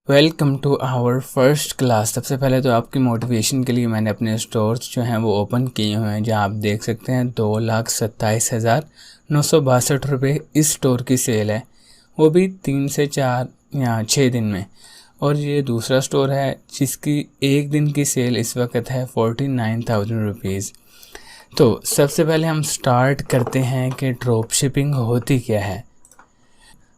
Welcome to our first class. सबसे पहले तो आपकी मोटिवेशन के लिए मैंने अपने स्टोर्स जो हैं वो ओपन किए हुए हैं, जहां आप देख सकते हैं 2,27,962 रुपये इस स्टोर की सेल है, वो भी 3 से 4 या 6 दिन में। और ये दूसरा स्टोर है जिसकी एक दिन की सेल इस वक्त है 49,000 रुपीज़। तो सबसे पहले हम स्टार्ट करते हैं कि ड्रॉप शिपिंग होती क्या है।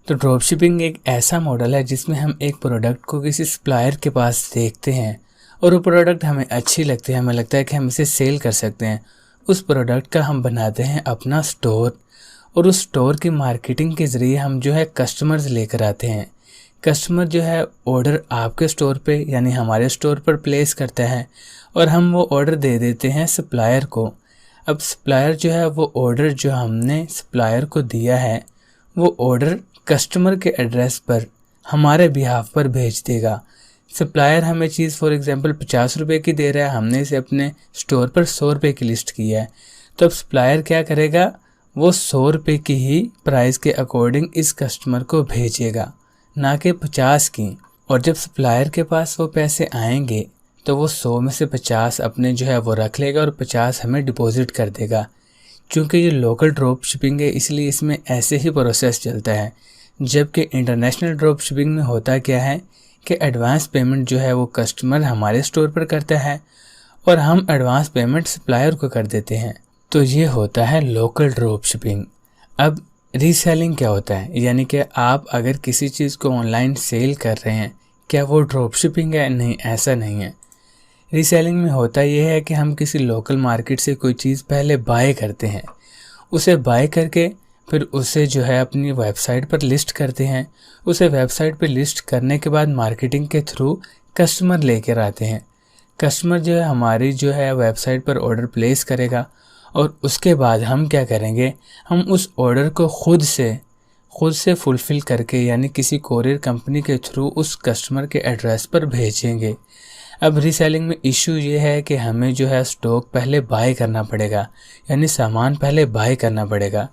तो ड्रॉप शिपिंग एक ऐसा मॉडल है जिसमें हम एक प्रोडक्ट को किसी सप्लायर के पास देखते हैं और वो प्रोडक्ट हमें अच्छी लगती है, हमें लगता है कि हम इसे सेल कर सकते हैं। उस प्रोडक्ट का हम बनाते हैं अपना स्टोर और उस स्टोर की मार्केटिंग के ज़रिए हम जो है कस्टमर्स लेकर आते हैं। कस्टमर जो है ऑर्डर आपके स्टोर पे यानी हमारे स्टोर पर प्लेस करता है और हम वो ऑर्डर दे देते हैं सप्लायर को। अब सप्लायर जो है वो ऑर्डर जो हमने सप्लायर को दिया है वो ऑर्डर कस्टमर के एड्रेस पर हमारे बिहाफ पर भेज देगा। सप्लायर हमें चीज़ फॉर एग्जांपल 50 रुपये की दे रहा है, हमने इसे अपने स्टोर पर 100 रुपये की लिस्ट की है, तो अब सप्लायर क्या करेगा, वो 100 रुपये की ही प्राइस के अकॉर्डिंग इस कस्टमर को भेजेगा, ना कि 50 की। और जब सप्लायर के पास वो पैसे आएंगे तो वो 100 में से 50 अपने जो है वो रख लेगा और 50 हमें डिपॉजिट कर देगा। क्योंकि ये लोकल ड्रॉप शिपिंग है इसलिए इसमें ऐसे ही प्रोसेस चलता है। जबकि इंटरनेशनल ड्रॉप शिपिंग में होता क्या है कि एडवांस पेमेंट जो है वो कस्टमर हमारे स्टोर पर करता है और हम एडवांस पेमेंट सप्लायर को कर देते हैं। तो ये होता है लोकल ड्रॉप शिपिंग। अब रीसेलिंग क्या होता है, यानी कि आप अगर किसी चीज़ को ऑनलाइन सेल कर रहे हैं, क्या वो ड्रॉप शिपिंग है? नहीं, ऐसा नहीं है। रीसेलिंग में होता ये है कि हम किसी लोकल मार्केट से कोई चीज़ पहले बाय करते हैं, उसे बाय करके फिर उसे जो है अपनी वेबसाइट पर लिस्ट करते हैं। उसे वेबसाइट पर लिस्ट करने के बाद मार्केटिंग के थ्रू कस्टमर लेकर आते हैं। कस्टमर जो है हमारी जो है वेबसाइट पर ऑर्डर प्लेस करेगा और उसके बाद हम क्या करेंगे, हम उस ऑर्डर को खुद से फुलफ़िल करके यानी किसी कोरियर कंपनी के थ्रू उस कस्टमर के एड्रेस पर भेजेंगे। अब रीसेलिंग में इशू ये है कि हमें जो है स्टॉक पहले बाय करना पड़ेगा, यानी सामान पहले बाय करना पड़ेगा।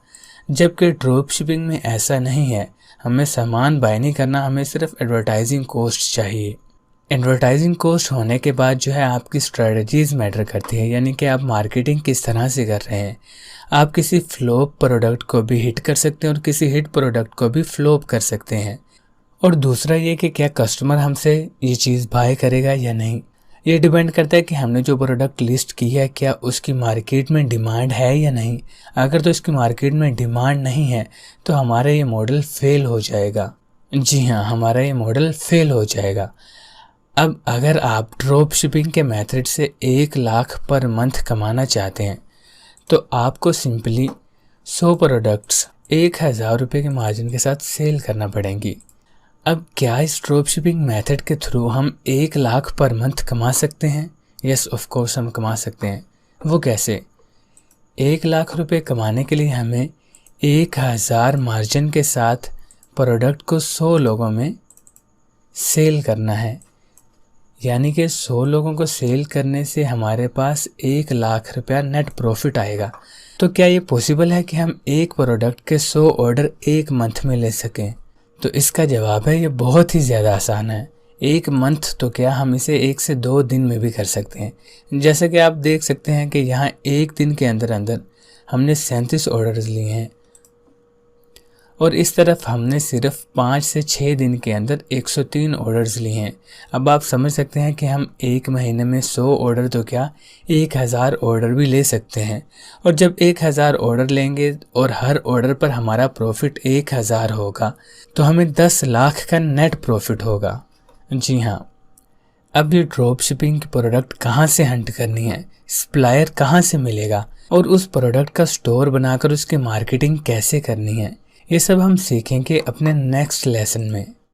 जबकि ड्रॉप शिपिंग में ऐसा नहीं है, हमें सामान बाय नहीं करना, हमें सिर्फ एडवर्टाइजिंग कॉस्ट चाहिए। एडवर्टाइजिंग कॉस्ट होने के बाद जो है आपकी स्ट्रेटजीज़ मैटर करती है, यानी कि आप मार्केटिंग किस तरह से कर रहे हैं। आप किसी फ्लॉप प्रोडक्ट को भी हिट कर सकते हैं और किसी हिट प्रोडक्ट को भी फ्लॉप कर सकते हैं। और दूसरा ये कि क्या कस्टमर हमसे ये चीज़ बाय करेगा या नहीं, ये डिपेंड करता है कि हमने जो प्रोडक्ट लिस्ट की है क्या उसकी मार्केट में डिमांड है या नहीं। अगर तो इसकी मार्केट में डिमांड नहीं है तो हमारा ये मॉडल फेल हो जाएगा। जी हाँ, हमारा ये मॉडल फेल हो जाएगा। अब अगर आप ड्रॉप शिपिंग के मेथड से 1 लाख पर मंथ कमाना चाहते हैं तो आपको सिंपली 100 प्रोडक्ट्स 1,000 रुपये के मार्जिन के साथ सेल करना पड़ेंगी। अब क्या इस ड्रॉप शिपिंग मेथड के थ्रू हम 1 लाख पर मंथ कमा सकते हैं? यस, ऑफ कोर्स हम कमा सकते हैं। वो कैसे? 1 लाख रुपए कमाने के लिए हमें 1,000 मार्जिन के साथ प्रोडक्ट को 100 लोगों में सेल करना है, यानी कि 100 लोगों को सेल करने से हमारे पास 1 लाख रुपया नेट प्रॉफिट आएगा। तो क्या ये पॉसिबल है कि हम एक प्रोडक्ट के 100 ऑर्डर 1 मंथ में ले सकें? तो इसका जवाब है ये बहुत ही ज़्यादा आसान है। 1 मंथ तो क्या, हम इसे 1 से 2 दिन में भी कर सकते हैं। जैसे कि आप देख सकते हैं कि यहाँ 1 दिन के अंदर अंदर हमने 37 ऑर्डर्स लिए हैं और इस तरफ हमने सिर्फ 5 से 6 दिन के अंदर 103 ऑर्डर्स लिए हैं। अब आप समझ सकते हैं कि हम 1 महीने में 100 ऑर्डर तो क्या 1,000 ऑर्डर भी ले सकते हैं। और जब 1,000 ऑर्डर लेंगे और हर ऑर्डर पर हमारा प्रॉफिट 1,000 होगा तो हमें 10 लाख का नेट प्रॉफिट होगा। जी हाँ। अब ये ड्रॉप शिपिंग की प्रोडक्ट कहाँ से हंट करनी है, सप्लायर कहाँ से मिलेगा और उस प्रोडक्ट का स्टोर बनाकर उसकी मार्केटिंग कैसे करनी है, ये सब हम सीखेंगे अपने नेक्स्ट लेसन में।